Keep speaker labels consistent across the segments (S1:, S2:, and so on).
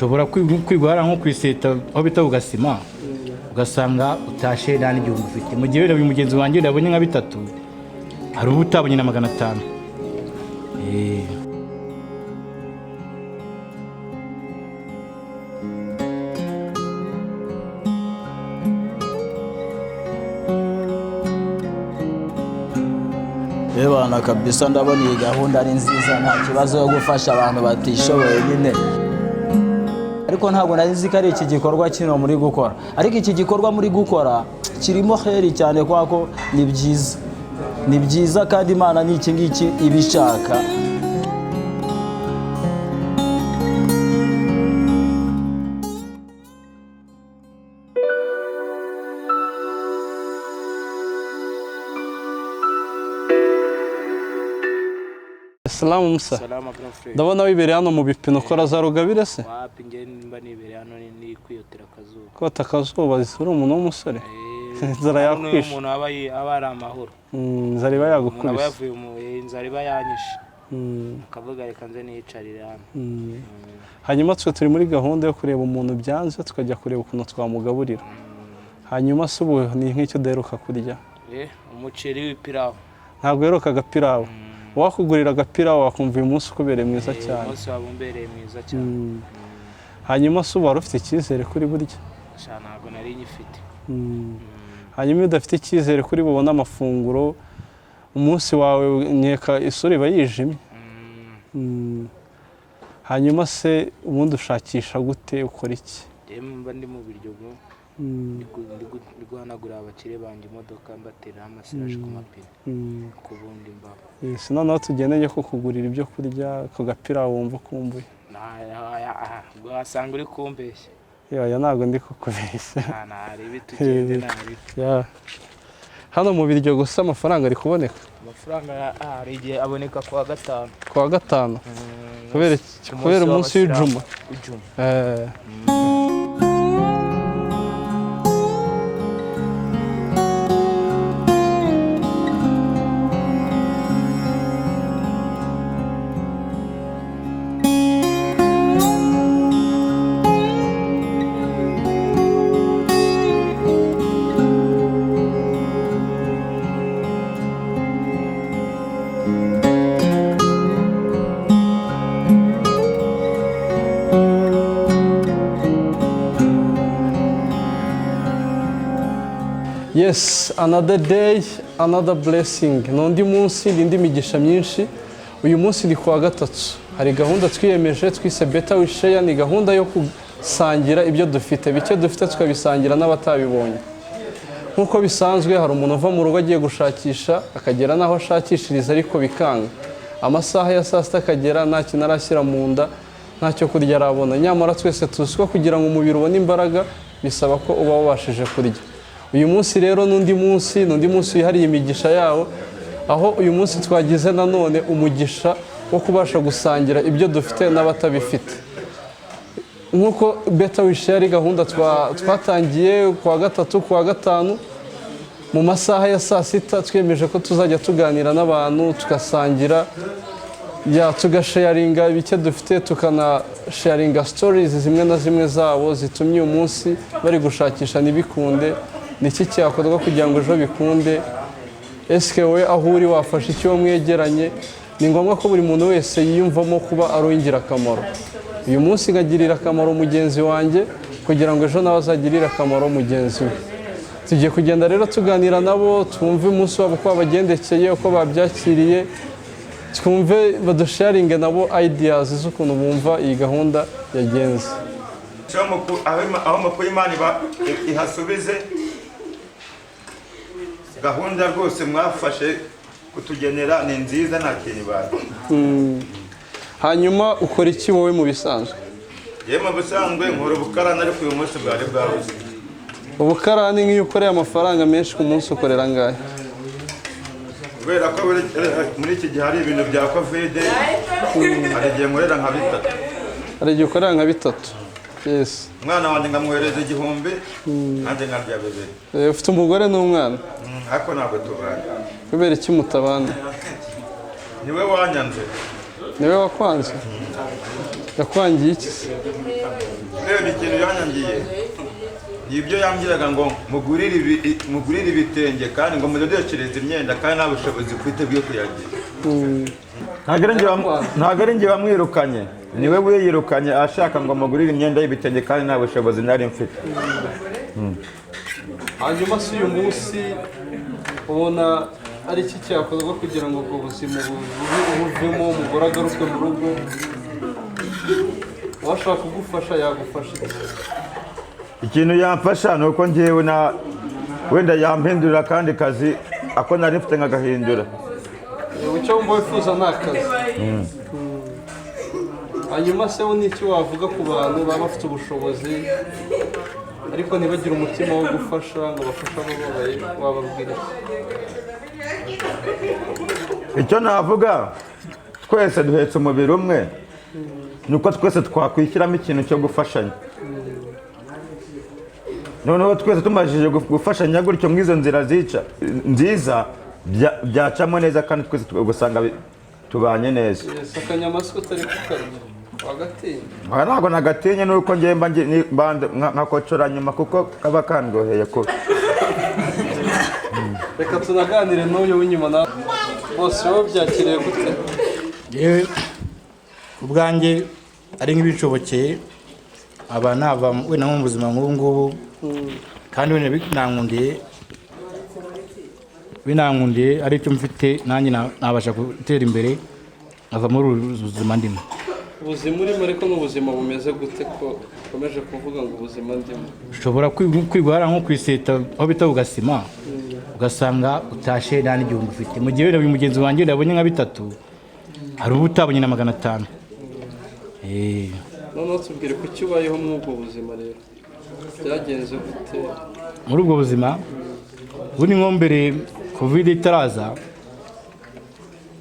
S1: ushobora kwigwara nko kwiseta aho bita ugasima ugasanga utashe nta n'igihumbi ufite mu gihe rero uyu mugenzi wanjye yabonye nka bitatu hari ubu utabonye na 500.
S2: Bana kabisa ndabona iyi gahunda ari nziza nta kibazo yo gufasha abantu batishoboye nyine ariko ntabwo nari nzi ko ari iki gikorwa kino muri gukora ariko iki gikorwa muri gukora kirimo heri cyane kwako ni byiza kandi Imana ni iki ngiki ibishaka.
S3: Salamu musa. Ndabona wibereye hano mu bipino ukora za rugabire se?
S4: Wapi nge mba nibereye hano ni kwiyotera akazuba.
S3: Kota akazuba zisura umuntu w'umusore. Inzara yakwishe.
S4: Umuntu aba ari amahoro.
S3: Inzara iba yagukubise.
S4: Aba yavuye mu inzara iba yanyishe. Akavuga reka nze niyicarire hano.
S3: Hanyuma twe turi muri gahunda yo kureba umuntu byanze tukajya kureba ukuntu twamugaburira. Hanyuma se ubu ni nk'icyo udaheruka kurya?
S4: Umuceri w'ipirawu.
S3: Ntabwo uheruka agapirawu. Wakugurira agapira wakumva uyu munsi ubereye mwiza cyane.
S4: Umunsi wabumbereye mwiza cyane.
S3: Hanyuma se uba ufite icyizere kuri burya?
S4: Ntabwo nari nyifite.
S3: Hanyuma iyo udafite icyizere kuri bubona amafunguro umunsi wawe nkeka isura iba yijimye. Hanyuma se ubundi ushakisha gute ukora iki?
S4: Mba ndi mu biryogo ndi guhanagura abakire banjye imodoka mbatera amasiraje ku mapine ku bundi mbaho.
S3: Noneho tugendeye ko kugurira ibyo kurya ako gapira wumva ukumbuye?
S4: Wasanga uri kumbeshya.
S3: Oya ntabwo ndi kukubeshya.
S4: Ntarebe tugende ntarebe.
S3: Hano mu biryo gusa amafaranga ari kuboneka?
S4: Amafaranga hari igihe aboneka kuwa gatanu.
S3: Kuwa gatanu? Kubera umunsi w'ijuma? Yes, another day, another blessing. N'undi munsi n'indi migisha myinshi. Uyu munsi ni kuwa gatatu. Hari gahunda twiyemeje twise Better We Share, ni gahunda yo gusangira ibyo dufite. Bike dufite tukabisangira n'abatabibonye. Nkuko bisanzwe hari umuntu uva mu rugo agiye gushakisha akagera naho ashakishiriza ariko bikanga. Amasaha ya saa sita akagera nta kintu arashyira mu nda, ntacyo kurya arabona. Nyamara twese tuzi ko kugira ngo umubiri ubone imbaraga bisaba ko uba wabashije kurya. Uyu munsi rero n'undi munsi wihariye imigisha yawo, aho uyu munsi twagize nanone umugisha wo kubasha gusangira ibyo dufite n'abatabifite. Nkuko Better We Share gahunda twatangiye kuwa gatatu kuwa gatanu mu masaha ya saa sita twiyemeje ko tuzajya tuganira n'abantu tugasangira tugasharinga ibike dufite tukanasharinga stories zimwe na zimwe zabo zitumye uyu munsi bari gushakisha nibikunde. Niki cyakorwa kugira ngo ejo bikunde? Eske we aho uri wafashe icyo mwegeranye? Ni ngombwa ko buri muntu wese yiyumvamo kuba ari ingirakamaro. Uyu munsi ngagirira akamaro mugenzi wanjye kugira ngo ejo nawe azagirire akamaro mugenzi we. Tugiye kugenda rero tuganira nabo, twumve umunsi wabo uko bagendekeye, uko babyakiriye, twumve badusharinge nabo ideas z'ukuntu bumva iyi gahunda yagenze.
S5: Aho mukuru Imana ihasubize gahunda rwose mwafashe kutugenera ni nziza nta kintu ibaye.
S3: Hanyuma ukora iki wowe mu bisanzwe?
S5: Yema busanzwe nkora ubukarani ariko uyu munsi bwari bwabuze.
S3: Ubukarani nk'iyo ukoreye amafaranga menshi ku munsi ukorera angahe?
S5: Kubera ko muri iki gihe hari ibintu bya covid hari igihe nkorera nka bitatu.
S3: Hari igihe ukorera nka bitatu? Yes.
S5: Umwana wanjye nkamwohereza 1000 nanjye nkarya 2.
S3: Ufite umugore n'umwana?
S5: Ariko ntabwo tubana.
S3: Kubera iki mutabana?
S5: Niwe wanyanze.
S3: Niwe wakwanze? yakwangiye iki?
S5: rero ni ikintu yanyangiye, ibyo yambwiraga ngo mugurire ibitenge kandi ngo mudodeshereze imyenda kandi nta bushobozi ufite bwo kuyagira. Ntabwo ari njye wamwirukanye, niwe wiyirukanye ashaka ngo mugurire imyenda y'ibitenge kandi nta bushobozi nari mfite.
S3: Hanyuma si uyu munsi ubona ari iki cyakorwa kugira ngo ubwo buzima buvemo, umugore agaruke mu rugo, uwashaka kugufasha yagufasha?
S5: Ikintu yamfasha ni uko njyewe wenda yampindurira akandi kazi ako nari mfite nkagahindura.
S3: Icyo wumva wifuza ni akazi. Hanyuma se wo n'iki wavuga ku bantu baba bafite ubushobozi ariko ntibagire umutima wo gufasha ngo bafashe abababaye, wababwira
S5: icyo navuga? Twese duhetse umubiri umwe, nuko twese twakwishyiramo ikintu cyo gufashanya. Noneho twese tumajije gufashanya gutyo nk'izo nzira nziza byacamo neza kandi twese ugasanga tubanye neza.
S3: Akanyamaswa utari kukarya wagatinya?
S5: Ntabwo nagatinye, nuko ngemba nkakocora nyuma kuko kaba kandoheye kuba.
S3: Reka tunaganire n'uyu w'inyuma nawe, bose wowe byakiriye gute?
S1: yewe ubwanjye ari nk'ibishobokeye aba nava wenda mu buzima nk'ubu ngubu, kandi wenda binankundiye ari cyo mfite nanjye nabasha gutera imbere ava muri uru buzima ndimo.
S3: Ubuzima urimo ariko n'ubuzima bumeze gute ko ukomeje kuvuga ngo ubuzima ndimo?
S1: Ushobora kwigwara nko kwiseta aho bita ugasima, ugasanga utashe nta n'igihumbi ufite, mu gihe uyu mugenzi wanjye yabonye nka 3 hari ubu utabonye na 500.
S3: Noneho tubwire ku cyo ubayeho muri ubwo buzima rero, byagenze gute
S1: muri ubwo buzima? Buri nko mbere covid itaraza,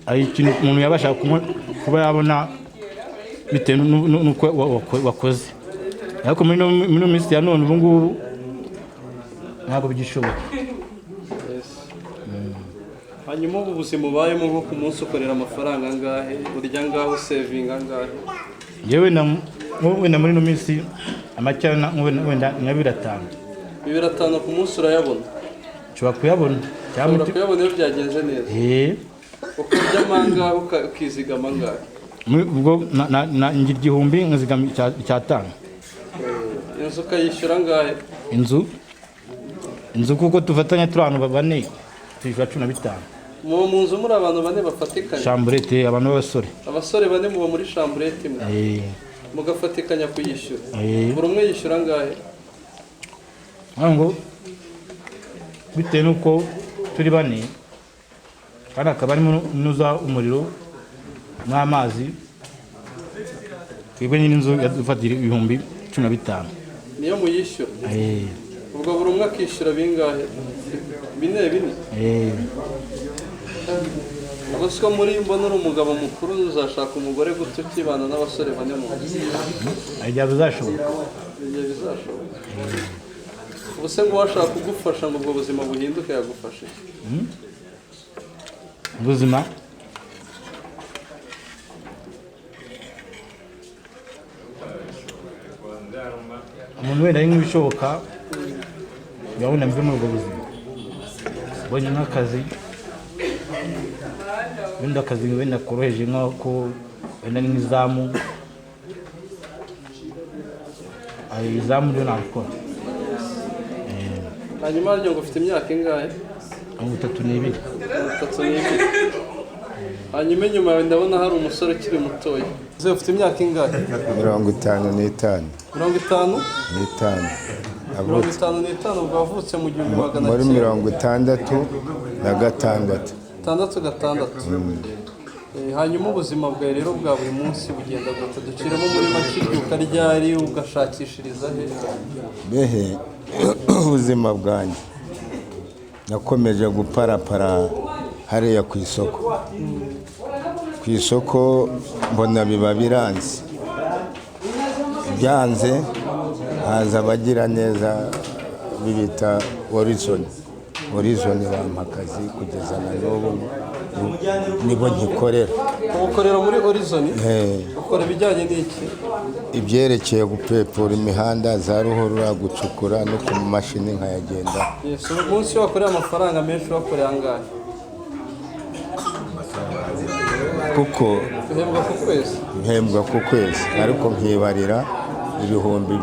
S1: ari ikintu umuntu yabasha kuba yabona bitewe n'uko wakoze, ariko muri minsi ya none ubu ngubu ntabwo bigishoboka.
S3: Hanyuma ubu buzima ubayemo nko ku munsi ukorera amafaranga angahe, urya ngaho, sevinga angahe?
S1: Yewe wenda muri ino minsi amacyana wenda nka 500.
S3: 500 ku munsi urayabona?
S1: Ushobora kuyabona
S3: cyangwa kuyabona iyo byagenze neza. Ukurya amangahe ukizigama angahe?
S1: Ubwo ngira 1000 nkazigama 500.
S3: Inzu ukayishyura angahe?
S1: Inzu kuko tufatanya turi abantu 4 twishyura 15.
S3: Mu nzu muri abantu 4 bafatikanya?
S1: Chambrette, abantu b'abasore.
S3: Abasore 4 muba muri chambrette imwe? Mugafatikanya kuyishyura? Buri umwe yishyura angahe?
S1: Ngo bitewe n'uko turi 4 kandi akaba arimo nuza umuriro n'amazi, twebwe nyine inzu yadufatira 15,000.
S3: Niyo muyishyura? Ubwo buri umwe akishyura bingahe? 4? Ubwo muri mbona uri umugabo mukuru, uzashaka umugore gute ukibana n'abasore 4 mu nzu?
S1: Ajya bizashoboka.
S3: Ubuse ngo washaka kugufasha ngo ubwo buzima buhinduke yagufashe?
S1: Ubuzima umuntu wenda ari nk'ibishoboka yabona mve muri ubwo buzima, ubonye nk'akazi wenda akazi wenda koroheje nk'ako wenda nk'izamu, izamu ryo nabikora.
S3: Hanyuma harya ngo ufite imyaka ingahe?
S1: 32.
S3: Hanyuma inyuma yawe ndabona hari umusore ukiri mutoya. Ufite imyaka ingahe?
S6: 55.
S3: 55?
S6: 55
S3: ubwo wavutse mu 1900?
S6: muri 66.
S3: 66. Hanyuma ubuzima bwawe rero bwa buri munsi bugenda gute? Duciramo muri make ubyuka ryari, ugashakishiriza he?
S6: Behe ubuzima bwanjye nakomeje guparapara hariya ku isoko. Ku isoko mbona biba biranze, byanze haza abagira neza bibita Horizon, horizoni bampa akazi kugeza na n'ubu nibo nkikorera.
S3: ukorera muri horizoni
S6: Eh,
S3: ukora ibijyanye n'iki?
S6: ibyerekeye gupepura imihanda za ruhurura, gucukura no ku mashini nkayagenda.
S3: Yes, uyu munsi wakoreye amafaranga menshi wakoreye angahe?
S6: Kuko
S3: Uhembwa ku kwezi?
S6: mpembwa ku kwezi ariko nkibarira ibihumbi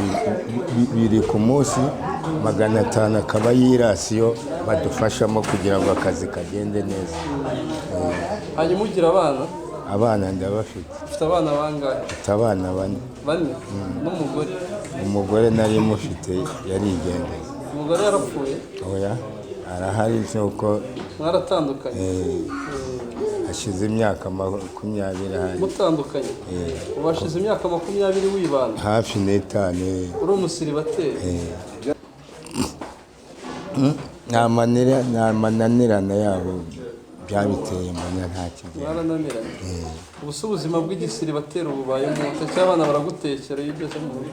S6: bibiri ku munsi, 500 akaba yirasiyo badufashamo kugira ngo akazi kagende neza.
S3: Hanyuma ugira abana?
S6: Abana ndabafite,
S3: Ufite abana bangahe?
S6: mfite abana 4.
S3: Bane? N'umugore?
S6: Umugore nari mufite yarigendeye.
S3: Umugore yarapfuye?
S6: Oya, arahari nuko
S3: Mwaratandukanye?
S6: hashize imyaka 20 ahari.
S3: Mutandukanye? Ubashize imyaka 20 wibana?
S6: Hafi n'5.
S3: Uri umusiribateri?
S6: Nta mananirana yabo byabiteye, mbona nta kibazo.
S3: Mwarananiranye? Ubu se ubuzima bw'igisiribateri bubayemo ute? Cyangwa abana baragutekera iyo ugeze mu rugo?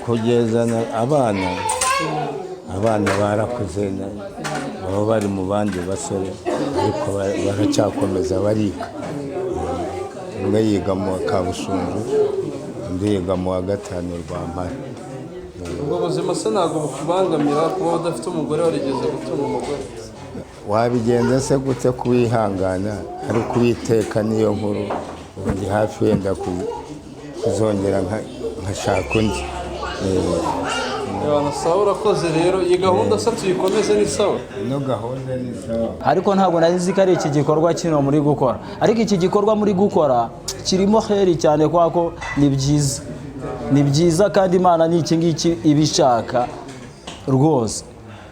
S6: Kugeza abana barakuze baba bari mu bandi basore ariko baracyakomeza bariga. Umwe yiga mu Kabusunzu, undi yiga mu wa 5 Rwampara.
S3: Ubwo buzima se ntabwo bukubangamira kuba udafite umugore warigeze gutunga umugore?
S6: Wabigenza se gute kuwihangana ariko uwiteka niyo nkuru. Ubu ndi hafi wenda kuzongera nkashaka undi.
S3: Sawa, urakoze rero. Iyi gahunda se tuyikomeze ni sawa?
S6: Ino gahunda ni sawa.
S2: ariko ntabwo nari nzi ko ari iki gikorwa kino muri gukora, ariko iki gikorwa muri gukora kirimo heri cyane kuko ni byiza, ni byiza kandi Imana ni iki ngiki ibishaka rwose,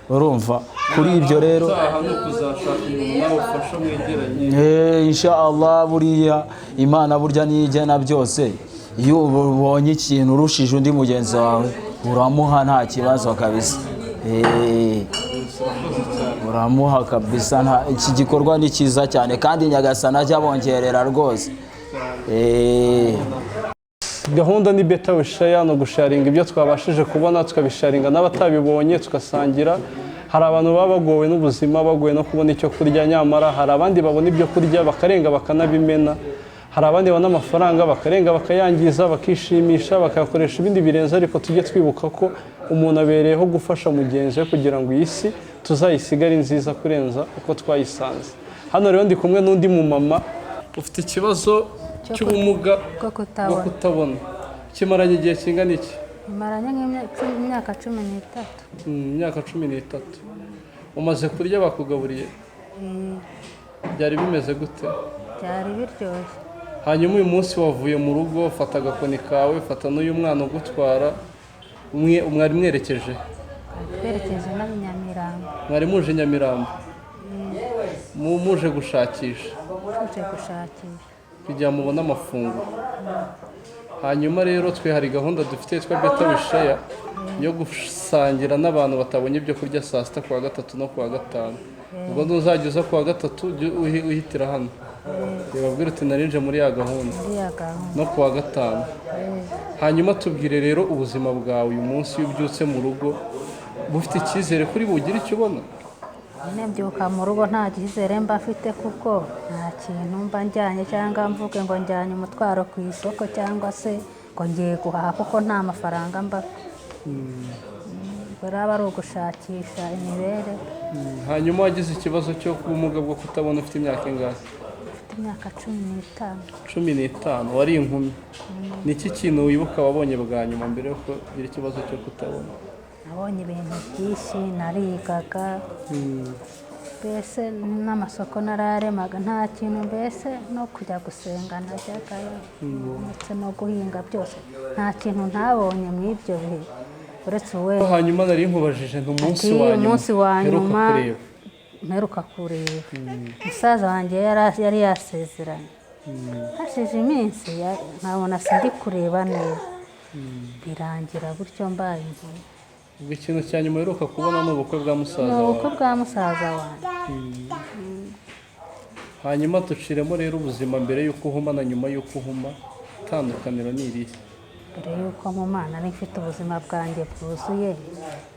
S2: urumva. Kuri ibyo rero
S3: Hano kuzashaka umuntu nawe ufasha mwegeranye.
S2: inshallah, buriya Imana burya niyigena byose. Iyo ubonye ikintu urushije undi mugenzi wawe uramuha nta kibazo kabisa. Uramuha kabisa. Iki gikorwa ni cyiza cyane kandi Nyagasana ajya bongerera rwose.
S3: Gahunda ni beta wishaya, no gusharinga ibyo twabashije kubona tukabisharinga n'abatabibonye tugasangira. Hari abantu baba bagowe n'ubuzima, bagowe no kubona icyo kurya, nyamara hari abandi babona ibyo kurya bakarenga bakanabimena. Hari abandi babona amafaranga bakarenga bakayangiza, bakishimisha, bakayakoresha ibindi birenze. Ariko tujye twibuka ko umuntu abereyeho gufasha mugenzi we kugira ngo iyi si tuzayisigare nziza kurenza uko twayisanze. Hano rero ndi kumwe n'undi mumama ufite ikibazo cy'ubumuga bwo kutabona. Kimaranye igihe kingana iki?
S7: Maranye nk'imyaka 13.
S3: Imyaka 13. Umaze kurya bakugaburiye? Byari bimeze gute?
S7: Byari biryoshye.
S3: Hanyuma uyu munsi wavuye mu rugo, fata agakoni kawe, fata n'uyu mwana ugutwara, mwari mwerekeje?
S7: Twerekeje na Nyamirambo.
S3: Mwari muje Nyamirambo? Muje gushakisha?
S7: Tuje gushakisha
S3: kugira mubone amafunguro. Hanyuma rero twe hari gahunda dufite yitwa beta wishaya yo gusangira n'abantu batabonye ibyo kurya saa sita kuwa 3 no kuwa 5. Ubwo ntuzageza kuwa 3 uhitira hano. Babwira uti narinje muri ya gahunda no kuwa 5. Hanyuma tubwire rero ubuzima bwawe uyu munsi iyo ubyutse mu rugo bufite icyizere kuri bugira icyo ubona?
S7: Nembyuka mu rugo nta cyizere mba afite kuko nta kintu mba njyanye cyangwa mvuge ngo njyanye umutwaro ku isoko cyangwa se ngo ngiye guhaha kuko nta mafaranga mba. Baraba ari ugushakisha imibereho.
S3: Hanyuma wagize ikibazo cyo ubumuga bwo kutabona ufite imyaka ingahe?
S7: Ufite imyaka 15.
S3: 15. Wari inkumi. Ni iki kintu wibuka wabonye bwa nyuma mbere yuko ugira ikibazo cyo kutabona?
S7: Nabonye ibintu byinshi, narigaga, mbese n'amasoko nararemaga, nta kintu mbese no kujya gusenga najyagayo ndetse no guhinga byose nta kintu ntabonye mu ibyo bihe uretse we.
S3: Hanyuma nari nkubajije
S7: umunsi wa nyuma mperuka kureba musaza wanjye yari yasezeranye hashize iminsi nkabona sindi kureba neza birangira gutyo mbaye imvune.
S3: Ubwo ikintu cya nyuma uheruka kubona ni ubukwe bwa musaza wawe?
S7: Ni ubukwe bwa musaza wanjye.
S3: Hanyuma duciremo rero ubuzima mbere y'uko uhuma na nyuma y'uko uhuma, itandukaniro ni irihe?
S7: mbere y'uko mu mana nari mfite ubuzima bwanjye bwuzuye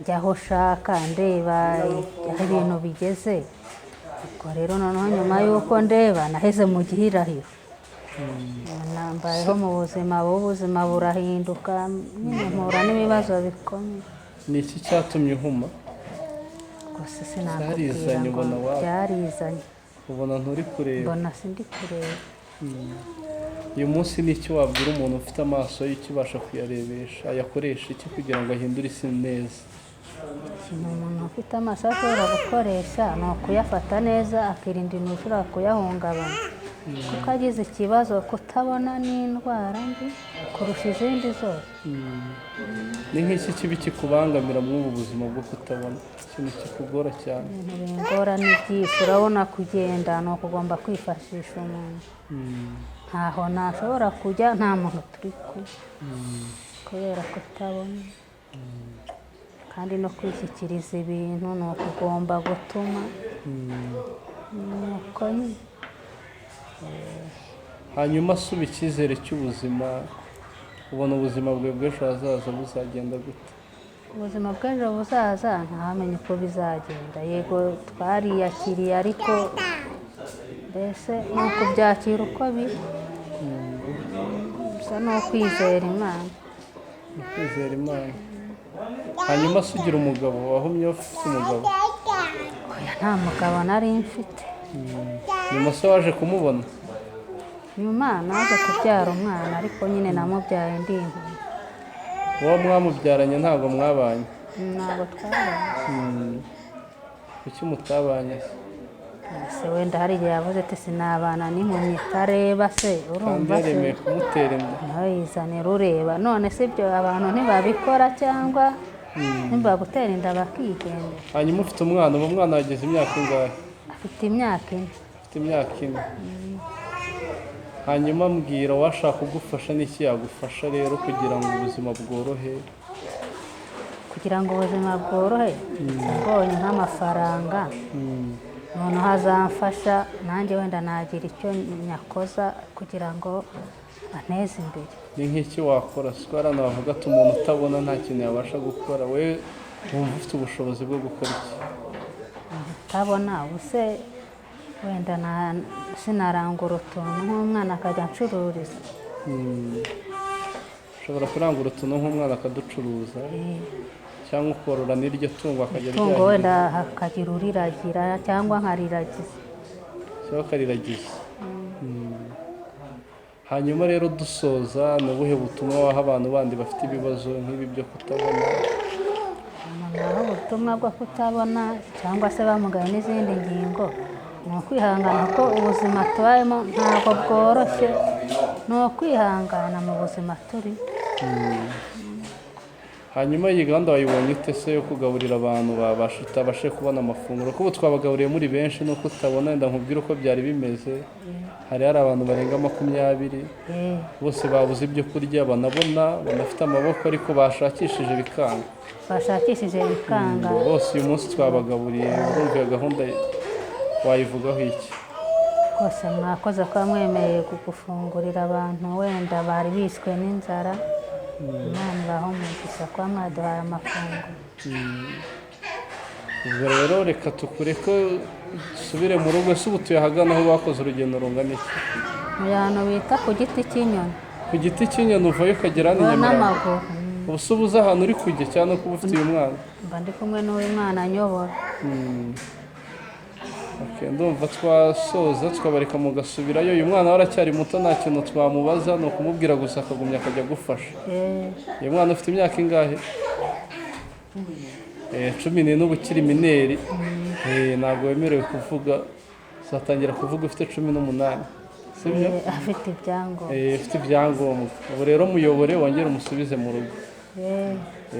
S7: njya aho ushaka ndeba aho ibintu bigeze, ubwo rero noneho nyuma y'uko ndeba naheze mu gihirahiro, nambayeho mu buzima ubuzima burahinduka, nyine mpura n'ibibazo bikomeye.
S3: ni iki cyatumye uhuma?
S7: gusa sinakubwira ngo byarizanye,
S3: ubona nturi kureba?
S7: mbona sindi kureba.
S3: uyu munsi ni iki wabwira umuntu ufite amaso y'ikibasha kuyarebesha, ayakoresha iki kugira ngo ahindure isi neza?
S7: ikintu umuntu ufite amaso ashobora gukoresha ni ukuyafata neza, akirinda ibintu bishobora kuyahungabanya, kuko agize ikibazo kutabona n'indwara mbi kurusha izindi zose.
S3: ni nk'iki kibi kikubangamira muri ubu buzima bwo kutabona, ikintu kikugora cyane?
S7: ibintu bingora ni byinshi, urabona kugenda ni ukugomba kwifashisha umuntu, ntaho nashobora kujya nta muntu turi kumwe kubera kutabona, kandi no kwishyikiriza ibintu ni ukugomba gutuma nuko nyine.
S3: hanyuma suba icyizere cy'ubuzima, ubona ubuzima bwe bw'ejo hazaza buzagenda gute?
S7: ubuzima bw'ejo buzaza ntawamenya uko bizagenda, yego twariyakiriye ariko mbese ni ukubyakira uko biri, gusa ni ukwizera Imana.
S3: ukwizera Imana. hanyuma se ugira umugabo? wahumye ufite umugabo?
S7: oya, nta mugabo nari mfite.
S3: nyuma se waje kumubona?
S7: nyuma naje kubyara umwana, ariko nyine namubyaye ndi inkumi.
S3: uwo mwamubyaranye ntabwo mwabanye?
S7: ntabwo twabanye.
S3: kuki mutabanye?
S7: se wenda hari igihe yavuze ati sinabana n'impumyi itareba, se urumva
S3: kandi yaremeye kumutera inda?
S7: nawe yizanira ureba, none si ibyo abantu ntibabikora cyangwa ntibagutera inda bakigendera.
S3: hanyuma ufite umwana, uwo mwana yageze imyaka ingahe?
S7: afite imyaka 4.
S3: afite imyaka 4. hanyuma mbwira washaka kugufasha n'iki yagufasha rero kugira ngo ubuzima bworohe?
S7: kugira ngo ubuzima bworohe mbonye nk'amafaranga noneho azamfasha nanjye, wenda nagira icyo nyakoza kugira ngo anteze imbere.
S3: ni nk'iki wakora? siko hari abantu bavuga ati umuntu utabona nta kintu yabasha gukora, we wumva ufite ubushobozi bwo gukora iki?
S7: utabona ubuse wenda sinarangura utuntu nk'umwana akajya ncururiza.
S3: ushobora kurangura utuntu nk'umwana akaducuruza, cyangwa ukorora n'iryo tungo akajya
S7: itungo wenda hakagira uriragira cyangwa nkariragiza,
S3: cyangwa akariragiza. hanyuma rero dusoza, ni ubuhe butumwa waha abantu bandi bafite ibibazo nk'ibi byo kutabona?
S7: naho ubutumwa bwo kutabona cyangwa se bamugaye n'izindi ngingo ni ukwihangana, ko ubuzima tubayemo ntabwo bworoshye, ni ukwihangana mu buzima turi.
S3: hanyuma iyi gahunda wayibonye ute se yo kugaburira abantu batabashe kubona amafunguro? kuko twabagaburiye muri benshi, nuko utabona wenda nkubwire uko byari bimeze. hari abantu barenga 20 bose babuze ibyo kurya, banabona banafite amaboko ariko bashakishije bikanga. bose uyu munsi twabagaburiye. urumva iyo gahunda wayivugaho iki?
S7: rwose mwakoze kuba mwemeye gufungurira abantu wenda bari bishwe n'inzara, Imana ibahumugisha kuba mwaduhaye amafunguro.
S3: ubwo rero reka tukureke dusubire mu rugo. se ubu tuyahagana aho bakoze urugendo rungana iki?
S7: mu hantu bita ku giti cy'inyoni.
S3: ku giti cy'inyoni uvayo ukagera hano Nyamirambo?
S7: n'amaguru.
S3: ubu se ubuze ahantu uri kujya cyangwa kuba ufite uyu mwana?
S7: mba ndi kumwe n'uw'Imana anyobora.
S3: ndumva twasoza tukabareka mugasubirayo. uyu mwana we aracyari muto, nta kintu twamubaza, ni ukumubwira gusa akagumya akajya agufasha. uyu mwana ufite imyaka ingahe? 10 ubu ukiri mineri. ntabwo wemerewe kuvuga, uzatangira kuvuga ufite 18, sibyo?
S7: afite ibyangombwa.
S3: afite ibyangombwa. ubu rero muyobore wongere umusubize mu rugo.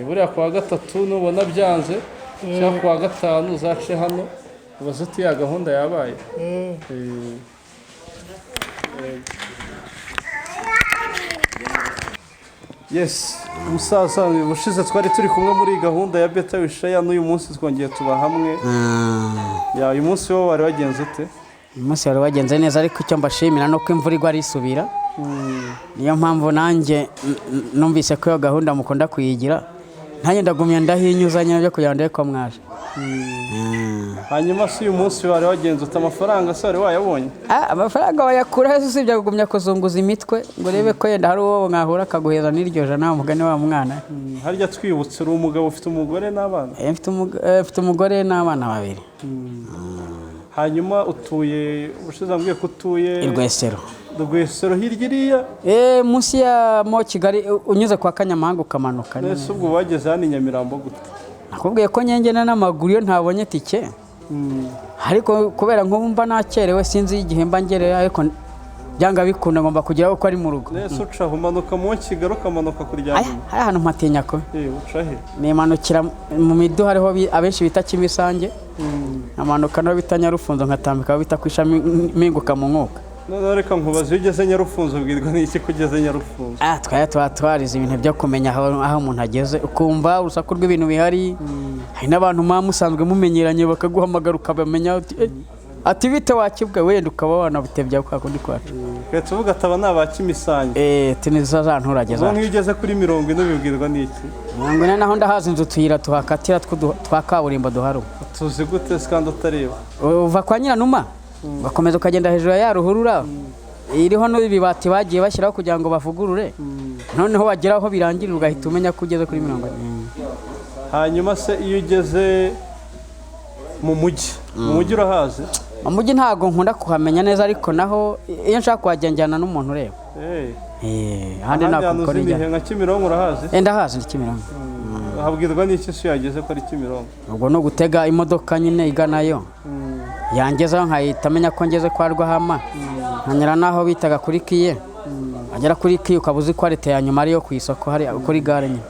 S3: buriya kuwa 3 nubona byanze cyangwa kuwa 5 uzace hano ubaze uti ya gahunda yabaye. Yes, umusaza ubushize twari turi kumwe muri gahunda ya Beta Wishaya, n'uyu munsi twongeye tuba hamwe. uyu munsi wo wari wagenze ute?
S8: uyu munsi wari wagenze neza, ariko icyo mbashimira no ko imvura igwa risubira. niyo mpamvu nanjye numvise ko iyo gahunda mukunda kuyigira nanjye ndagumye ndahinyuzanya byo kugira ngo ndebe ko mwaje.
S3: hanyuma si uyu munsi wari wagenze ute amafaranga se wari wayabonye?
S8: Amafaranga wayakura hese usibye kugumya kuzunguza imitwe ngo urebe ko yenda hari uwo mwahura akaguheza n'iryo jana mugani wa mwana.
S3: Harya twibutse uri umugabo ufite umugore n'abana?
S8: Mfite umugore n'abana babiri.
S3: hanyuma utuye ubushize ambwiye ko utuye Rwesero hirya iriya
S8: munsi ya mo Kigali unyuze kwa Kanyamahanga ukamanuka.
S3: Nese ubwo wageze hano i Nyamirambo gute?
S8: Nakubwiye ko nyengena n'amaguru iyo ntabonye tike. Ariko kubera nko mba nakerewe sinzi igihe mba ngereye ariko byanga bikunda ngomba kugeraho ko ari mu rugo.
S3: Nese uca umanuka mu Kigali ukamanuka kuryama?
S8: Hari ahantu mpatinya ko.
S3: Uca he?
S8: Nimanukira mu midu hariho abenshi bita Kimisange. Amanuka no bita Nyarufunzo nkatambika bita kwishami mpinguka mu mwuka.
S3: None reka nkubaze ugeze Nyarufunzo ubwirwa n'iki kugeze Nyarufunzo?
S8: Twarize ibintu byo kumenya aho umuntu ageze ukumva urusaku rw'ibintu bihari. Hari n'abantu musanzwe mumenyeranye bakaguhamagara ukabamenya ati bite wakibwa wenda ukaba wanabutebya kwa kundi kwacu.
S3: Ketse uvuga ataba naba Kimisange.
S8: Tiniza za nturage zacu.
S3: Nk'iyo ugeze kuri 40 bibwirwa n'iki?
S8: 40 naho ndahaza inzu tuyira tuhakatira twa kaburimbo duharu.
S3: Tuzi gute kandi utareba?
S8: Uva kwa Nyiranuma bakomeza ukagenda hejuru ya ruhurura iriho n'ibibati bagiye bashyiraho kugira ngo bavugurure noneho bageraho birangirira ugahita umenya ko ugeze kuri 40.
S3: Hanyuma se iyo ugeze mu mujyi urahazi?
S8: Mu mujyi ntago nkunda kuhamenya neza ariko naho iyo nshaka kuhagenjana n'umuntu ureba. Handi nakukora
S3: ijya nka Kimironko urahazi?
S8: Ndahazi ni Kimironko.
S3: Habwirwa n'iki se yageze ko ari Kimironko?
S8: Ubwo no gutega imodoka nyine iganayo yangezeho nkahita amenya ko ngeze kwa Rwahama nkanyura naho bitaga kuri Kiye agera kuri Kiye ukabuzi ko arite ya nyuma ariyo ku isoko hari kuri gare nyine.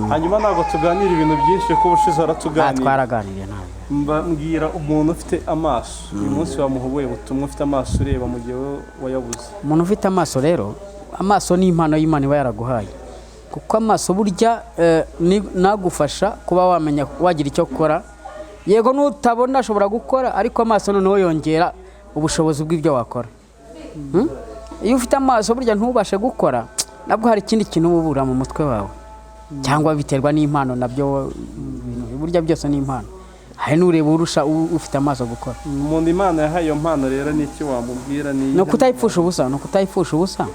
S3: Hanyuma ntabwo tuganira ibintu byinshi ko ubushize aratuganira.
S8: Twaraganiriye nawe.
S3: Mbwira umuntu ufite amaso uyu munsi wamuhubuye butumwa ufite amaso ureba mu gihe wayabuze.
S8: Umuntu ufite amaso rero amaso ni impano y'Imana iba yaraguhaye kuko amaso burya nagufasha kuba wamenya wagira icyo gukora. Yego nutabona ashobora gukora ariko amaso noneho yongera ubushobozi bw'ibyo wakora. Iyo ufite amaso burya ntubashe gukora nabwo hari ikindi kintu ubura mu mutwe wawe cyangwa biterwa n'impano nabyo burya byose ni impano. Hari n'ureba urusha ufite amaso gukora.
S3: Umuntu Imana yahaye iyo mpano rero n'iki wamubwira
S8: no kutayipfusha ubusa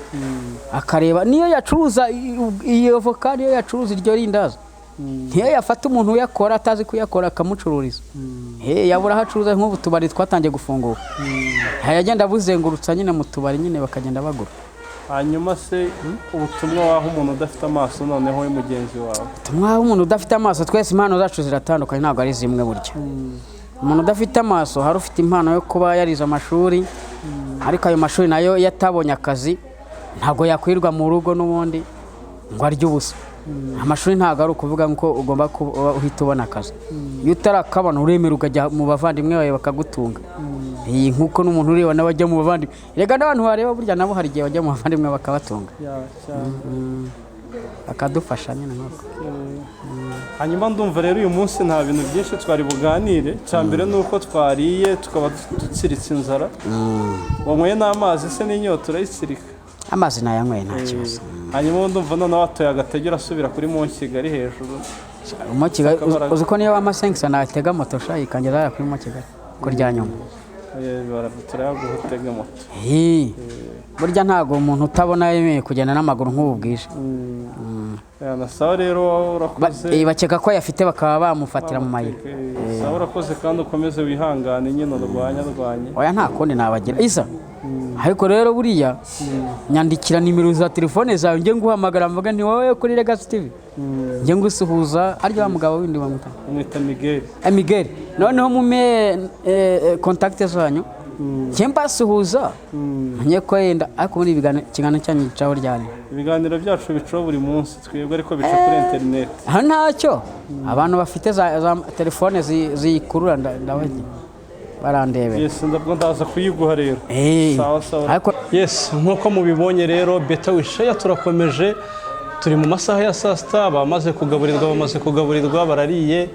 S8: akareba niyo yacuruza iyo voka niyo yacuruza iryo rindaza niyo yafata umuntu uyakora atazi kuyakora akamucururiza. Yabura hacuruza nk'ubu tubari twatangiye gufungura yagenda buzengurutsa nyine mu tubari nyine bakagenda bagura.
S3: Hanyuma se ubutumwa waho umuntu udafite amaso noneho we mugenzi wawe?
S8: Ubutumwa waho umuntu udafite amaso twese impano zacu ziratandukanye ntabwo ari zimwe burya. Umuntu udafite amaso hari ufite impano yo kuba yarize amashuri ariko ayo mashuri nayo yatabonye akazi ntabwo yakwirwa mu rugo n'ubundi ngo arye ubusa. Amashuri ntabwo ari ukuvuga ngo ugomba uhita ubona akazi. Iyo utarakabona uremera ukajya mu bavandimwe bawe bakagutunga. Nkuko n'umuntu ureba n'abajya mu bavandimwe rega n'abantu bareba burya nabo hari igihe bajya mu bavandimwe bakabatunga akadufasha nyine nk'uko.
S3: Hanyuma ndumva rero uyu munsi nta bintu byinshi twari buganire. Cyambere nuko twariye tukaba dutsiritse inzara. Wanyweye n'amazi se n'inyota urayitsirika?
S8: Amazi nayanyweye nta kibazo.
S3: Hanyuma ndumva none watoye agategera asubira kuri mu Kigali hejuru.
S8: Mu Kigali uzi ko niyo w'amasenkisa natega moto shayi kangeza kuri mu Kigali kurya nyuma.
S3: Turayagutega moto.
S8: Burya ntago umuntu utabona yemeye kugenda n'amaguru nk'ubu bwije.
S3: Sawa rero urakoze.
S8: Bakeka ko yafite bakaba bamufatira mu mayira.
S3: Sawa urakoze kandi ukomeze wihangane nyine urwanye.
S8: Oya nta kundi nabagira. Isa ariko rero buriya nyandikira nimero za telefone zawe nge nguhamagara mvuga ni wowe kuri Legacy TV nge ngusuhuza arya mugabo windi bamuta
S3: umwita Miguel.
S8: Miguel noneho mume contact zanyu cyemba suhuza nyeko yenda ariko muri kingana cyanyu cyaho ryane.
S3: Ibiganiro byacu bicaho buri munsi twebwe ariko bica kuri internet.
S8: Ntacyo abantu bafite za telefone zikurura ndabagiye barandebe.
S3: Yes ndabwo ndaza kuyiguha rero. Sawa. Yes nkuko mubibonye rero bituruka turakomeje turi mu masaha ya saa sita bamaze kugaburirwa barariye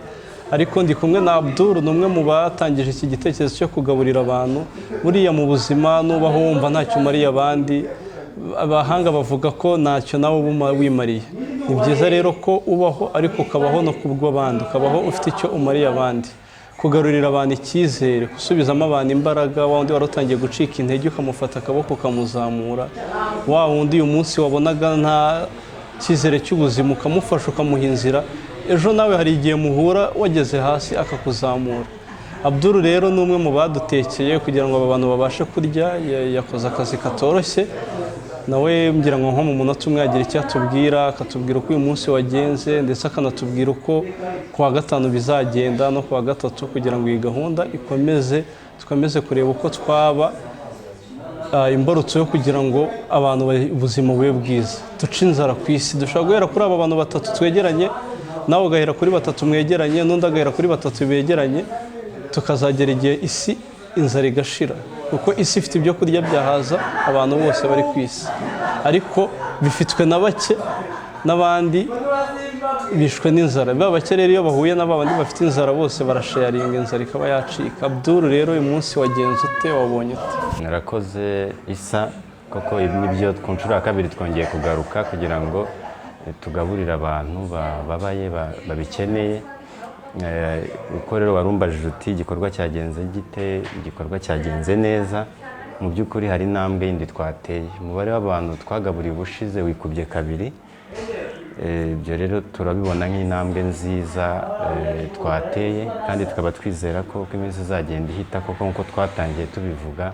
S3: ariko ndi kumwe na Abdul numwe mu batangije iki gitekerezo cyo kugaburira abantu buriya mu buzima nubaho wumva ntacyo umariye abandi abahanga bavuga ko ntacyo nawe uba wimariye. Ni byiza rero ko ubaho ariko ukabaho no kubw'abandi, ukabaho ufite icyo umariye abandi, kugarurira abantu icyizere, gusubizamo abantu imbaraga. Wa wundi wari utangiye gucika intege ukamufata akaboko ukamuzamura, wa wundi uyu munsi wabonaga nta cyizere cy'ubuzima ukamufasha ukamuha inzira, ejo nawe hari igihe muhura wageze hasi akakuzamura. Abdul rero ni umwe mu badutekeye kugira ngo aba bantu babashe kurya, yakoze akazi katoroshye. Nawe ngira ngo nko mu munota umwe yagira icyo atubwira, akatubwira uko uyu munsi wagenze ndetse akanatubwira uko kuwa gatanu bizagenda no kuwa gatatu, kugira ngo iyi gahunda dukomeze kureba uko twaba imbarutso yo kugira ngo abantu ubuzima bube bwiza, duce inzara ku isi. Dushobora guhera kuri aba bantu batatu twegeranye, nawe ugahera kuri batatu mwegeranye, n'undi agahera kuri batatu begeranye, tukazagera igihe isi inzara igashira, kuko isi ifite ibyo kurya byahaza abantu bose bari ku isi, ariko bifitwe na bake n'abandi bishwe n'inzara. Ba bake rero iyo bahuye n'abandi bafite inzara bose barasharinga, inzara ikaba yacika. Abdul rero uyu munsi wagenze ute, wabonye ute?
S9: Narakoze Isa, koko ibi nibyo ku nshuro ya kabiri twongeye kugaruka kugira ngo tugaburire abantu babaye babikeneye. Uko rero warumbajije uti igikorwa cyagenze gite, igikorwa cyagenze neza. Mu by'ukuri hari intambwe yindi twateye, umubare w'abantu twagaburiye ubushize wikubye kabiri. Ibyo rero turabibona nk'intambwe nziza twateye, kandi tukaba twizera ko uko iminsi izagenda ihita, koko nk'uko twatangiye tubivuga,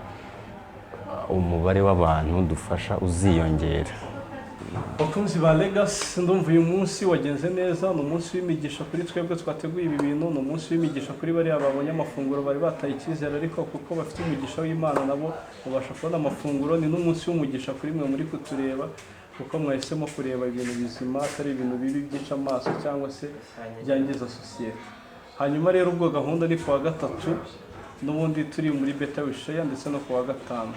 S9: umubare w'abantu dufasha uziyongera.
S3: Bakunzi ba Legacy, ndumva uyu munsi wagenze neza. Ni umunsi w'imigisha kuri twebwe twateguye ibi bintu, ni umunsi w'imigisha kuri bariya babonye amafunguro bari bataye icyizere, ariko kuko bafite umugisha w'Imana nabo babasha kubona amafunguro. Ni n'umunsi w'umugisha kuri mwe muri kutureba, kuko mwahisemo kureba ibintu bizima atari ibintu bibi byica amaso cyangwa se byangiza sosiyete. Hanyuma rero ubwo gahunda ni kuwa gatatu, n'ubundi turi muri beta wisheya ndetse no kuwa gatanu.